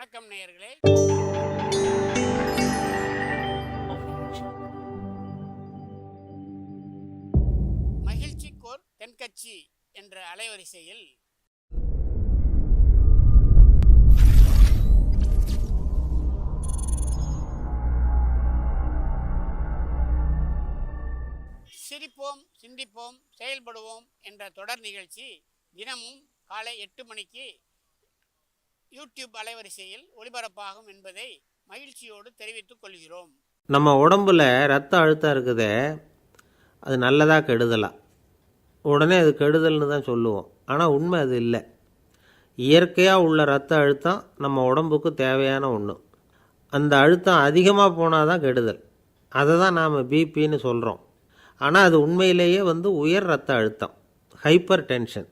வணக்கம் நேயர்களே. மகிழ்ச்சிக்கோர் தென்கட்சி என்ற அலைவரிசையில் சிரிப்போம், சிந்திப்போம், செயல்படுவோம் என்ற தொடர் நிகழ்ச்சி தினமும் காலை 8 மணிக்கு யூடியூப் அலைவரிசையில் ஒளிபரப்பாகும் என்பதை மகிழ்ச்சியோடு தெரிவித்துக் கொள்கிறோம். நம்ம உடம்புல ரத்த அழுத்தம் இருக்குதே, அது நல்லதா கெடுதலா? உடனே அது கெடுதல்னு தான் சொல்லுவோம். ஆனால் உண்மை அது இல்லை. இயற்கையாக உள்ள ரத்த அழுத்தம் நம்ம உடம்புக்கு தேவையான ஒன்று. அந்த அழுத்தம் அதிகமாக போனால் தான் கெடுதல். அதை தான் நாம் பிபின்னு சொல்கிறோம். ஆனால் அது உண்மையிலேயே உயர் ரத்த அழுத்தம், ஹைப்பர் டென்ஷன்.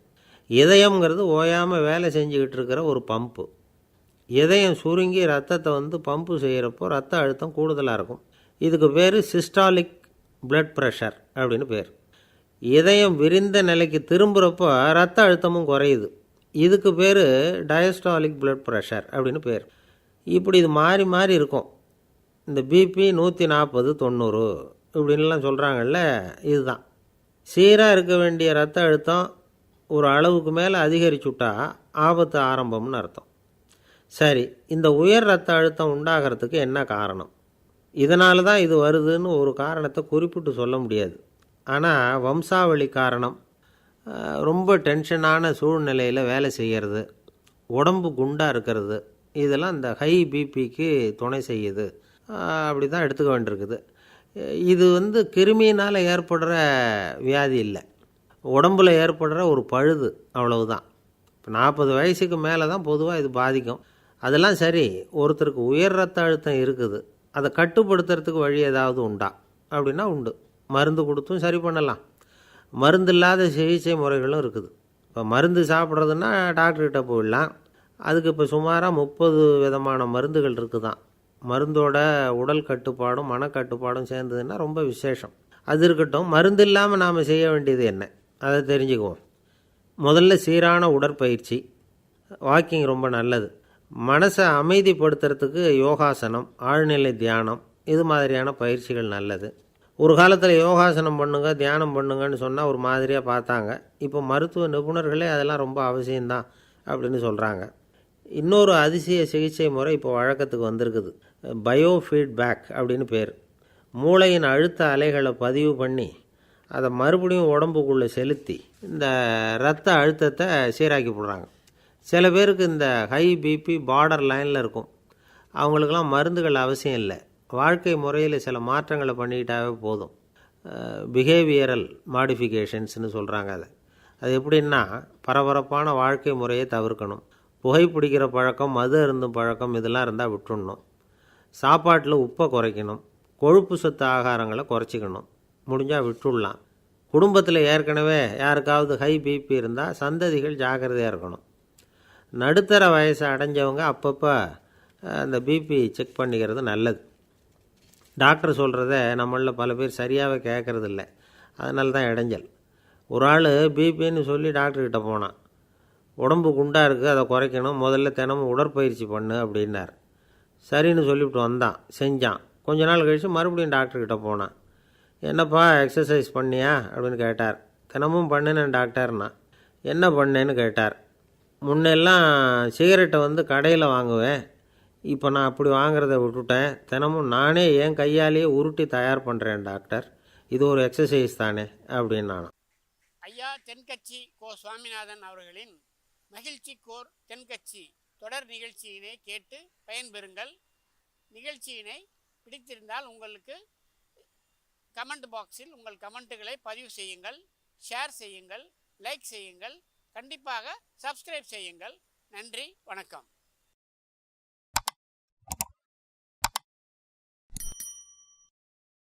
இதயம்ங்கிறது ஓயாமல் வேலை செஞ்சுக்கிட்டு இருக்கிற ஒரு பம்பு. இதயம் சுருங்கி ரத்தத்தை பம்பு செய்கிறப்போ ரத்த அழுத்தம் கூடுதலாக இருக்கும். இதுக்கு பேர் சிஸ்டாலிக் பிளட் ப்ரெஷர் அப்படின்னு பேர். இதயம் விரிந்த நிலைக்கு திரும்புகிறப்போ ரத்த அழுத்தமும் குறையுது. இதுக்கு பேர் டயஸ்டாலிக் பிளட் ப்ரெஷர் அப்படின்னு பேர். இப்படி இது மாறி மாறி இருக்கும். இந்த பிபி 140 90 இப்படின்லாம் சொல்கிறாங்கல்ல, இதுதான். சீராக இருக்க வேண்டிய ரத்த அழுத்தம் ஒரு அளவுக்கு மேலே அதிகரிச்சுட்டா ஆபத்து ஆரம்பம்னு அர்த்தம். சரி, இந்த உயர் ரத்த அழுத்தம் உண்டாகிறதுக்கு என்ன காரணம்? இதனால தான் இது வருதுன்னு ஒரு காரணத்தை குறிப்பிட்டு சொல்ல முடியாது. ஆனால் வம்சாவளி காரணம், ரொம்ப டென்ஷனான சூழ்நிலையில் வேலை செய்கிறது, உடம்பு குண்டாக இருக்கிறது, இதெல்லாம் இந்த ஹை பிபிக்கு துணை செய்யுது. அப்படி தான் எடுத்துக்க வேண்டியிருக்குது. இது கிருமியினால் ஏற்படுற வியாதி இல்லை, உடம்பில் ஏற்படுற ஒரு பழுது, அவ்வளவுதான். இப்போ 40 வயசுக்கு மேலே தான் பொதுவாக இது பாதிக்கும். அதெல்லாம் சரி, ஒருத்தருக்கு உயர் ரத்த அழுத்தம் இருக்குது, அதை கட்டுப்படுத்துறதுக்கு வழி ஏதாவது உண்டா அப்படின்னா உண்டு. மருந்து கொடுத்தும் சரி பண்ணலாம். மருந்து இல்லாத சிகிச்சை முறைகளும் இருக்குது. இப்போ மருந்து சாப்பிட்றதுன்னா டாக்டர்கிட்ட போயிடலாம். அதுக்கு இப்போ சுமாராக 30 விதமான மருந்துகள் இருக்குதான். மருந்தோட உடல் கட்டுப்பாடும் மனக்கட்டுப்பாடும் சேர்ந்ததுன்னா ரொம்ப விசேஷம். அது இருக்கட்டும், மருந்து இல்லாமல் நாம் செய்ய வேண்டியது என்ன, அதை தெரிஞ்சுக்குவோம். முதல்ல சீரான உடற்பயிற்சி, வாக்கிங் ரொம்ப நல்லது. மனசை அமைதிப்படுத்துறதுக்கு யோகாசனம், ஆழ்நிலை தியானம், இது மாதிரியான பயிற்சிகள் நல்லது. ஒரு காலத்தில் யோகாசனம் பண்ணுங்க, தியானம் பண்ணுங்கன்னு சொன்னால் ஒரு மாதிரியாக பார்த்தாங்க. இப்போ மருத்துவ நிபுணர்களே அதெல்லாம் ரொம்ப அவசியம்தான் அப்படின்னு சொல்கிறாங்க. இன்னொரு அதிசய சிகிச்சை முறை இப்போ வழக்கத்துக்கு வந்திருக்குது. பயோ ஃபீட்பேக் அப்படின்னு பேர். மூளையின் அழுத்த அலைகளை பதிவு பண்ணி அதை மறுபடியும் உடம்புக்குள்ளே செலுத்தி இந்த இரத்த அழுத்தத்தை சீராக்கி போடுறாங்க. சில பேருக்கு இந்த ஹை பிபி பார்டர் லைனில் இருக்கும். அவங்களுக்கெல்லாம் மருந்துகள் அவசியம் இல்லை. வாழ்க்கை முறையில் சில மாற்றங்களை பண்ணிக்கிட்டாவே போதும். பிஹேவியரல் மாடிஃபிகேஷன்ஸ்னு சொல்கிறாங்க. அது எப்படின்னா, பரபரப்பான வாழ்க்கை முறையை தவிர்க்கணும். புகைப்பிடிக்கிற பழக்கம், மது அருந்தும் பழக்கம், இதெல்லாம் இருந்தால் விட்டுடணும். சாப்பாட்டில் உப்பை குறைக்கணும். கொழுப்பு சத்து ஆகாரங்களை குறைச்சிக்கணும். முடிஞ்சால் விட்டுடலாம். குடும்பத்தில் ஏற்கனவே யாருக்காவது ஹை பிபி இருந்தால் சந்ததிகள் ஜாக்கிரதையாக இருக்கணும். நடுத்தர வயசை அடைஞ்சவங்க அப்பப்போ அந்த பிபி செக் பண்ணிக்கிறது நல்லது. டாக்டர் சொல்கிறத நம்மளில் பல பேர் சரியாகவே கேட்குறதில்ல. அதனால தான் இடைஞ்சல். ஒரு ஆள் பிபின்னு சொல்லி டாக்டர்கிட்ட போனான். உடம்பு குண்டாக இருக்குது, அதை குறைக்கணும், முதல்ல தினமும் உடற்பயிற்சி பண்ணு அப்படின்னார். சரின்னு சொல்லிவிட்டு வந்தான், செஞ்சான். கொஞ்ச நாள் கழித்து மறுபடியும் டாக்டர்கிட்ட போனான். என்னப்பா எக்ஸசைஸ் பண்ணியா அப்படின்னு கேட்டார். தினமும் பண்ணினேன் டாக்டர்னா. என்ன பண்ணேன்னு கேட்டார். முன்னெல்லாம் சிகரெட்டை கடையில் வாங்குவேன், இப்போ நான் அப்படி வாங்குறத விட்டுட்டேன். தினமும் நானே என் கையாலேயே உருட்டி தயார் பண்ணுறேன் டாக்டர். இது ஒரு எக்ஸசைஸ் தானே அப்படின்னு நானும். ஐயா தென்கட்சி கோ சுவாமிநாதன் அவர்களின் மகிழ்ச்சிக்கோர் தென்கட்சி தொடர் நிகழ்ச்சியினை கேட்டு பயன்பெறுங்கள். நிகழ்ச்சியினை பிடித்திருந்தால் உங்களுக்கு கமெண்ட் பாக்ஸில் உங்கள் கமெண்ட்டுகளை பதிவு செய்யுங்கள், ஷேர் செய்யுங்கள், லைக் செய்யுங்கள், கண்டிப்பாக சப்ஸ்கிரைப் செய்யுங்கள். நன்றி, வணக்கம்.